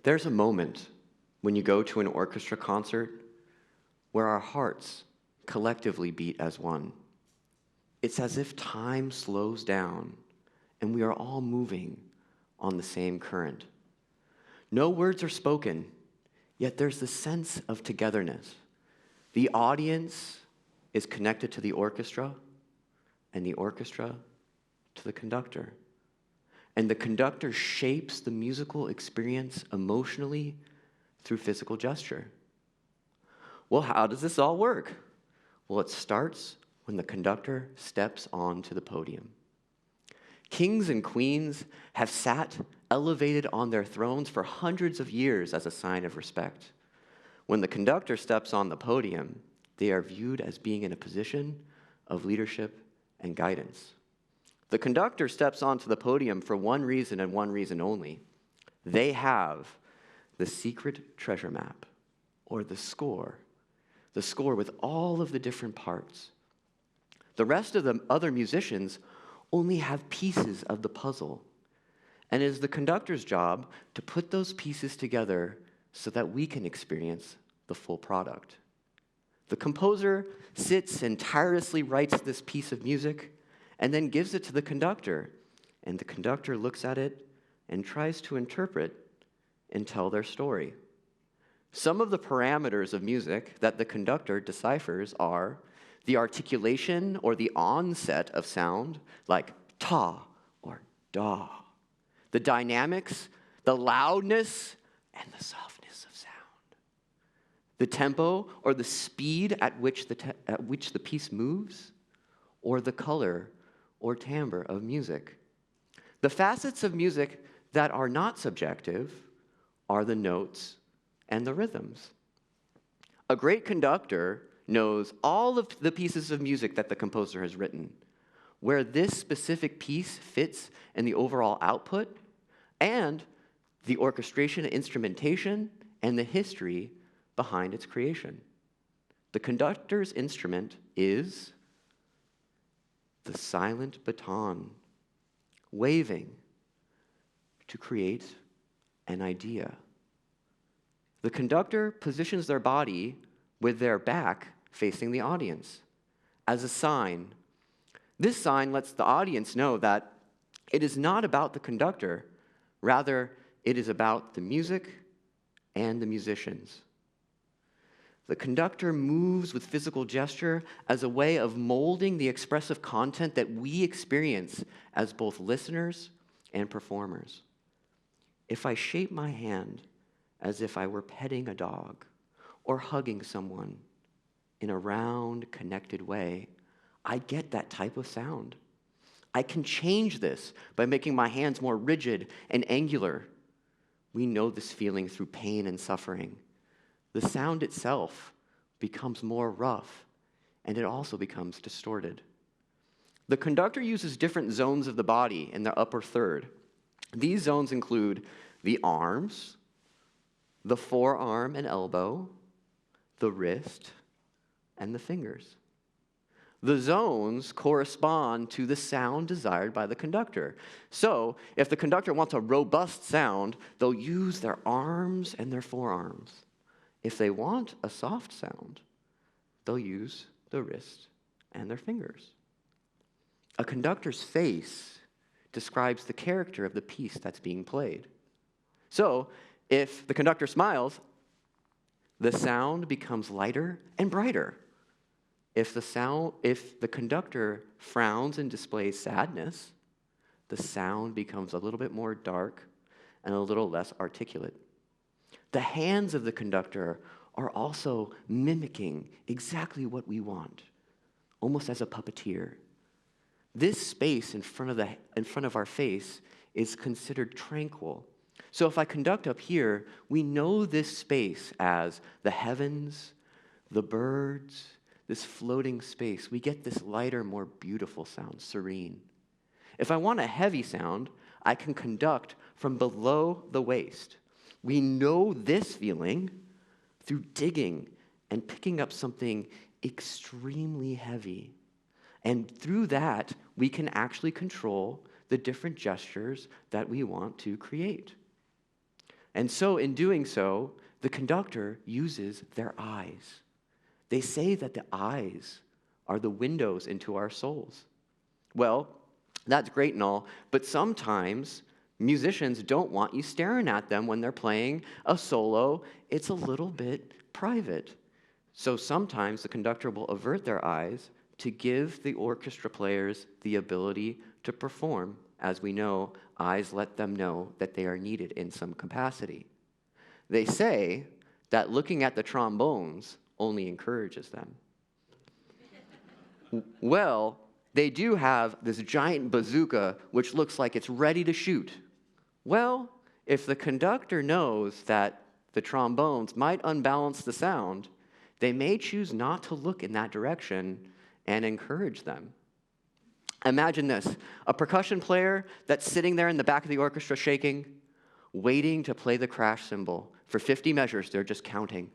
There's a moment when you go to an orchestra concert where our hearts collectively beat as one. It's as if time slows down and we are all moving on the same current. No words are spoken, yet there's the sense of togetherness. The audience is connected to the orchestra, and the orchestra to the conductor. And the conductor shapes the musical experience emotionally through physical gesture. Well, how does this all work? Well, it starts when the conductor steps onto the podium. Kings and queens have sat elevated on their thrones for hundreds of years as a sign of respect. When the conductor steps on the podium, they are viewed as being in a position of leadership and guidance. The conductor steps onto the podium for one reason and one reason only. They have the secret treasure map, or the score with all of the different parts. The rest of the other musicians only have pieces of the puzzle, and it is the conductor's job to put those pieces together so that we can experience the full product. The composer sits and tirelessly writes this piece of music and then gives it to the conductor, and the conductor looks at it and tries to interpret and tell their story. Some of the parameters of music that the conductor deciphers are the articulation or the onset of sound, like ta or da, the dynamics, the loudness, and the softness of sound, the tempo or the speed at which the piece moves, or the color or timbre of music. The facets of music that are not subjective are the notes and the rhythms. A great conductor knows all of the pieces of music that the composer has written, where this specific piece fits in the overall output, and the orchestration and instrumentation and the history behind its creation. The conductor's instrument is the silent baton, waving to create an idea. The conductor positions their body with their back facing the audience as a sign. This sign lets the audience know that it is not about the conductor, rather, it is about the music and the musicians. The conductor moves with physical gesture as a way of molding the expressive content that we experience as both listeners and performers. If I shape my hand as if I were petting a dog or hugging someone in a round, connected way, I get that type of sound. I can change this by making my hands more rigid and angular. We know this feeling through pain and suffering. The sound itself becomes more rough, and it also becomes distorted. The conductor uses different zones of the body in the upper third. These zones include the arms, the forearm and elbow, the wrist, and the fingers. The zones correspond to the sound desired by the conductor. So, if the conductor wants a robust sound, they'll use their arms and their forearms. If they want a soft sound, they'll use the wrist and their fingers. A conductor's face describes the character of the piece that's being played. So, if the conductor smiles, the sound becomes lighter and brighter. If the conductor frowns and displays sadness, the sound becomes a little bit more dark and a little less articulate. The hands of the conductor are also mimicking exactly what we want, almost as a puppeteer. This space in front of our face is considered tranquil. So if I conduct up here, we know this space as the heavens, the birds, this floating space. We get this lighter, more beautiful sound, serene. If I want a heavy sound, I can conduct from below the waist. We know this feeling through digging and picking up something extremely heavy. And through that, we can actually control the different gestures that we want to create. And so in doing so, the conductor uses their eyes. They say that the eyes are the windows into our souls. Well, that's great and all, but sometimes musicians don't want you staring at them when they're playing a solo. It's a little bit private. So sometimes the conductor will avert their eyes to give the orchestra players the ability to perform. As we know, eyes let them know that they are needed in some capacity. They say that looking at the trombones only encourages them. Well, they do have this giant bazooka which looks like it's ready to shoot. Well, if the conductor knows that the trombones might unbalance the sound, they may choose not to look in that direction and encourage them. Imagine this, a percussion player that's sitting there in the back of the orchestra shaking, waiting to play the crash cymbal. For 50 measures, they're just counting.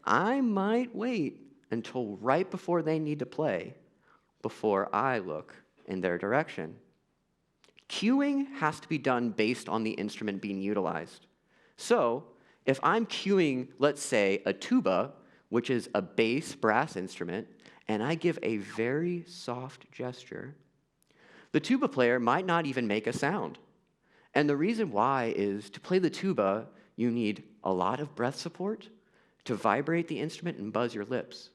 I might wait until right before they need to play before I look in their direction. Cueing has to be done based on the instrument being utilized. So, if I'm cueing, let's say, a tuba, which is a bass brass instrument, and I give a very soft gesture, the tuba player might not even make a sound. And the reason why is to play the tuba, you need a lot of breath support to vibrate the instrument and buzz your lips.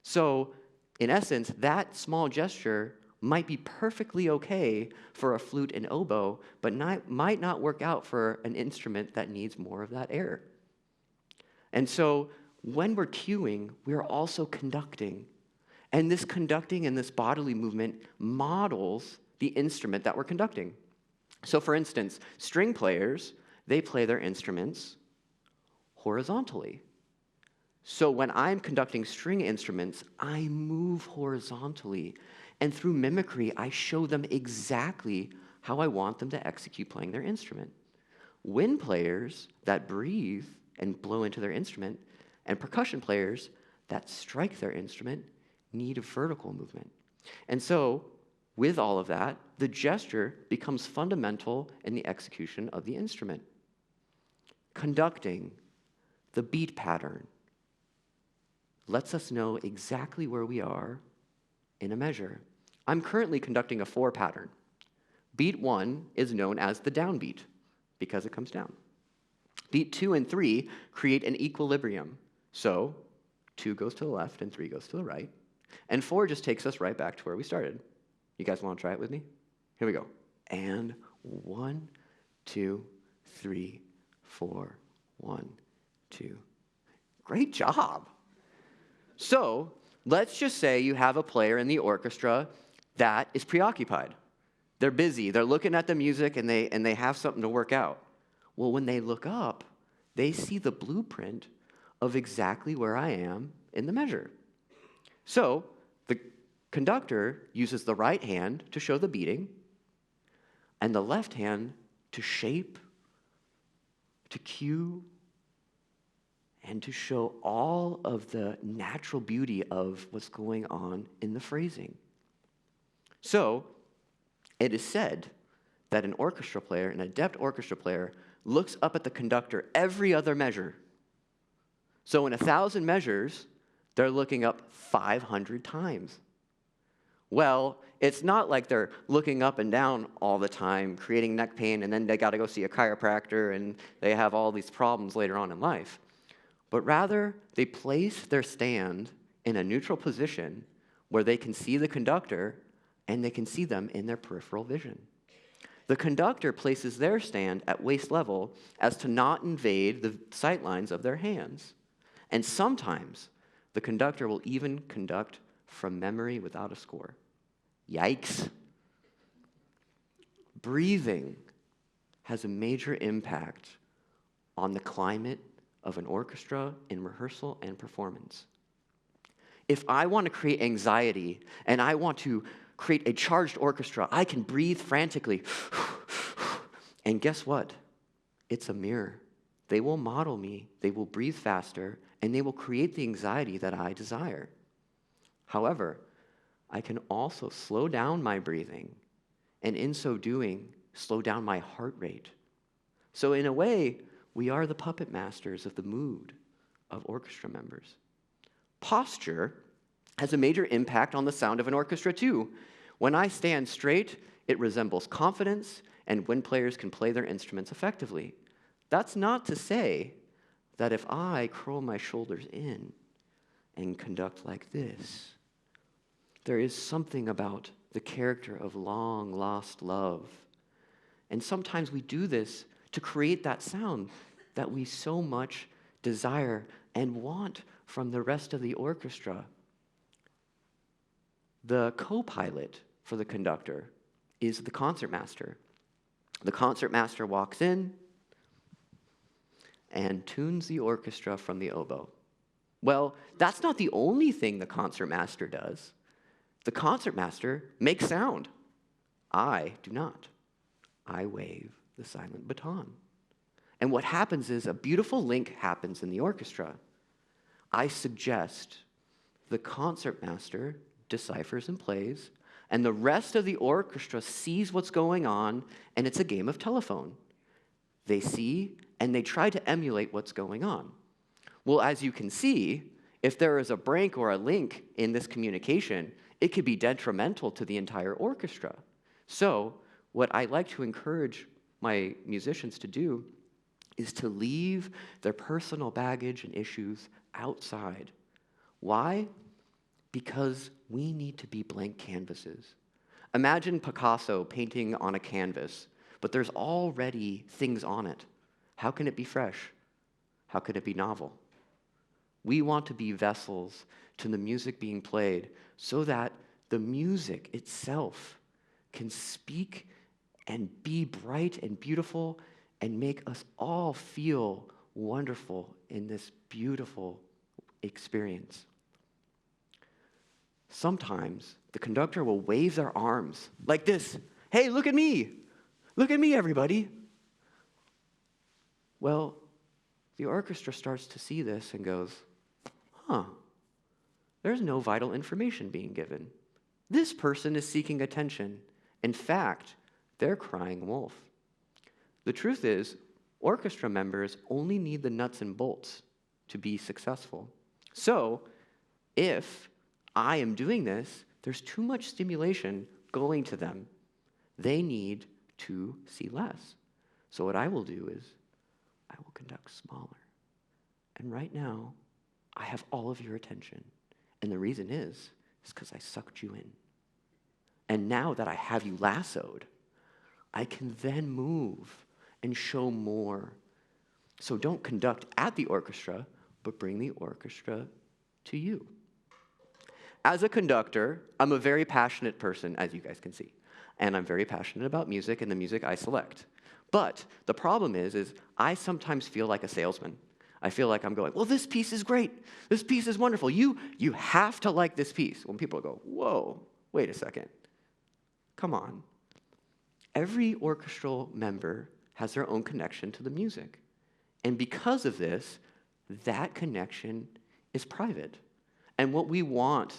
So, in essence, that small gesture might be perfectly okay for a flute and oboe, but might not work out for an instrument that needs more of that air. And so, when we're cueing, we're also conducting. And this conducting and this bodily movement models the instrument that we're conducting. So for instance, string players, they play their instruments horizontally. So when I'm conducting string instruments, I move horizontally. And through mimicry, I show them exactly how I want them to execute playing their instrument. Wind players that breathe and blow into their instrument, and percussion players that strike their instrument need a vertical movement. And so, with all of that, the gesture becomes fundamental in the execution of the instrument. Conducting, the beat pattern, lets us know exactly where we are in a measure. I'm currently conducting a 4 pattern. Beat 1 is known as the downbeat because it comes down. Beat 2 and 3 create an equilibrium. So 2 goes to the left and 3 goes to the right. And 4 just takes us right back to where we started. You guys want to try it with me? Here we go. And 1, 2, 3, 4, 1, 2. Great job. So let's just say you have a player in the orchestra that is preoccupied. They're busy. They're looking at the music and they have something to work out. Well, when they look up, they see the blueprint of exactly where I am in the measure. So the conductor uses the right hand to show the beating and the left hand to shape, to cue, and to show all of the natural beauty of what's going on in the phrasing. So it is said that an orchestra player, an adept orchestra player, looks up at the conductor every other measure. So in 1,000 measures, they're looking up 500 times. Well, it's not like they're looking up and down all the time, creating neck pain, and then they got to go see a chiropractor, and they have all these problems later on in life. But rather, they place their stand in a neutral position where they can see the conductor, and they can see them in their peripheral vision. The conductor places their stand at waist level as to not invade the sight lines of their hands. And sometimes, the conductor will even conduct from memory without a score. Yikes. Breathing has a major impact on the climate of an orchestra in rehearsal and performance. If I want to create anxiety and I want to create a charged orchestra, I can breathe frantically. And guess what? It's a mirror. They will model me, they will breathe faster, and they will create the anxiety that I desire. However, I can also slow down my breathing, and in so doing, slow down my heart rate. So in a way, we are the puppet masters of the mood of orchestra members. Posture has a major impact on the sound of an orchestra too. When I stand straight, it resembles confidence, and when players can play their instruments effectively. That's not to say that if I curl my shoulders in and conduct like this, there is something about the character of long-lost love. And sometimes we do this to create that sound that we so much desire and want from the rest of the orchestra. The co-pilot for the conductor is the concertmaster. The concertmaster walks in and tunes the orchestra from the oboe. Well, that's not the only thing the concertmaster does. The concertmaster makes sound. I do not. I wave the silent baton. And what happens is a beautiful link happens in the orchestra. I suggest the concertmaster deciphers and plays, and the rest of the orchestra sees what's going on, and it's a game of telephone. They see, and they try to emulate what's going on. Well, as you can see, if there is a break or a link in this communication, it could be detrimental to the entire orchestra. So, what I like to encourage my musicians to do is to leave their personal baggage and issues outside. Why? Because we need to be blank canvases. Imagine Picasso painting on a canvas, but there's already things on it. How can it be fresh? How could it be novel? We want to be vessels to the music being played so that the music itself can speak and be bright and beautiful and make us all feel wonderful in this beautiful experience. Sometimes the conductor will wave their arms like this. Hey, look at me. Look at me, everybody. Well, the orchestra starts to see this and goes, there's no vital information being given. This person is seeking attention. In fact, they're crying wolf. The truth is, orchestra members only need the nuts and bolts to be successful. So, if I am doing this, there's too much stimulation going to them. They need to see less. So what I will do is, I will conduct smaller. And right now, I have all of your attention. And the reason is because I sucked you in. And now that I have you lassoed, I can then move and show more. So don't conduct at the orchestra, but bring the orchestra to you. As a conductor, I'm a very passionate person, as you guys can see. And I'm very passionate about music and the music I select. But the problem is I sometimes feel like a salesman. I feel like I'm going, well, this piece is great. This piece is wonderful. You have to like this piece. When people go, whoa, wait a second. Come on. Every orchestral member has their own connection to the music. And because of this, that connection is private. And what we want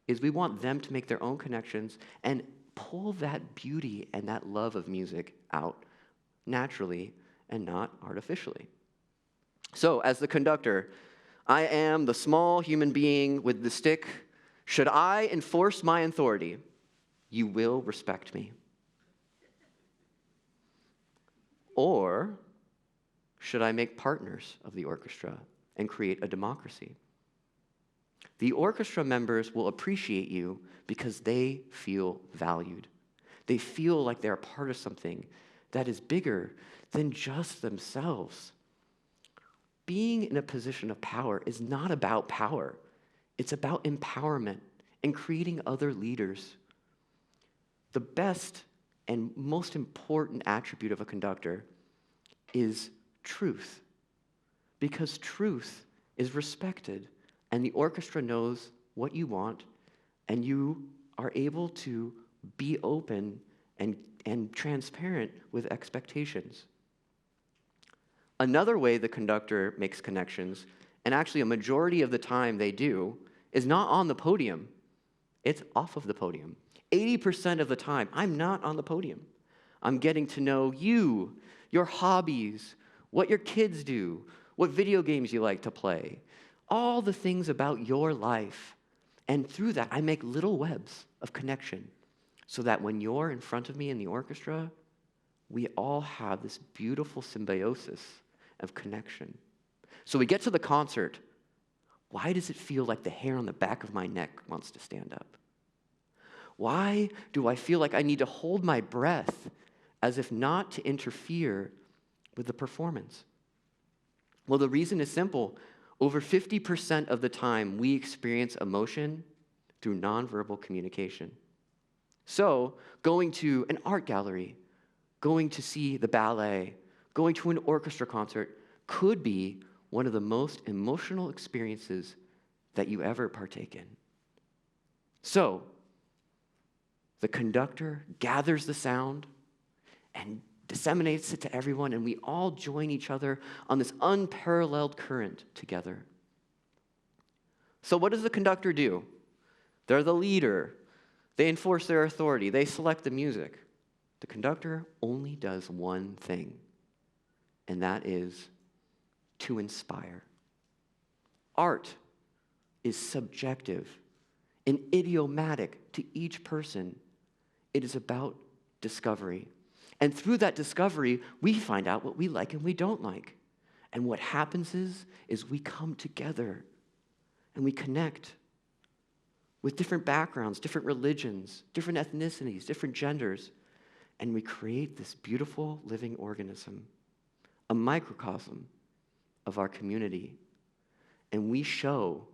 is we want them to make their own connections and pull that beauty and that love of music out naturally and not artificially. So, as the conductor, I am the small human being with the stick. Should I enforce my authority, you will respect me. Or should I make partners of the orchestra and create a democracy? The orchestra members will appreciate you because they feel valued. They feel like they're a part of something that is bigger than just themselves. Being in a position of power is not about power. It's about empowerment and creating other leaders. The best and most important attribute of a conductor is truth, because truth is respected, and the orchestra knows what you want, and you are able to be open and transparent with expectations. Another way the conductor makes connections, and actually a majority of the time they do, is not on the podium. It's off of the podium. 80% of the time, I'm not on the podium. I'm getting to know you, your hobbies, what your kids do, what video games you like to play, all the things about your life. And through that, I make little webs of connection so that when you're in front of me in the orchestra, we all have this beautiful symbiosis of connection. So we get to the concert. Why does it feel like the hair on the back of my neck wants to stand up? Why do I feel like I need to hold my breath as if not to interfere with the performance? Well, the reason is simple. Over 50% of the time, we experience emotion through nonverbal communication. So, going to an art gallery, going to see the ballet, going to an orchestra concert could be one of the most emotional experiences that you ever partake in. So, the conductor gathers the sound and disseminates it to everyone, and we all join each other on this unparalleled current together. So what does the conductor do? They're the leader. They enforce their authority. They select the music. The conductor only does one thing, and that is to inspire. Art is subjective and idiomatic to each person. It is about discovery. And through that discovery, we find out what we like and we don't like. And what happens is we come together and we connect with different backgrounds, different religions, different ethnicities, different genders, and we create this beautiful living organism, a microcosm of our community. And we show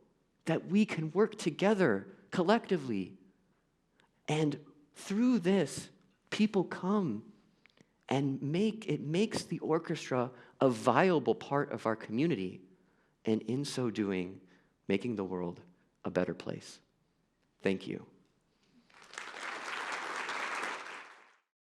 that we can work together collectively. And through this, people come and it makes the orchestra a viable part of our community, and in so doing, making the world a better place. Thank you.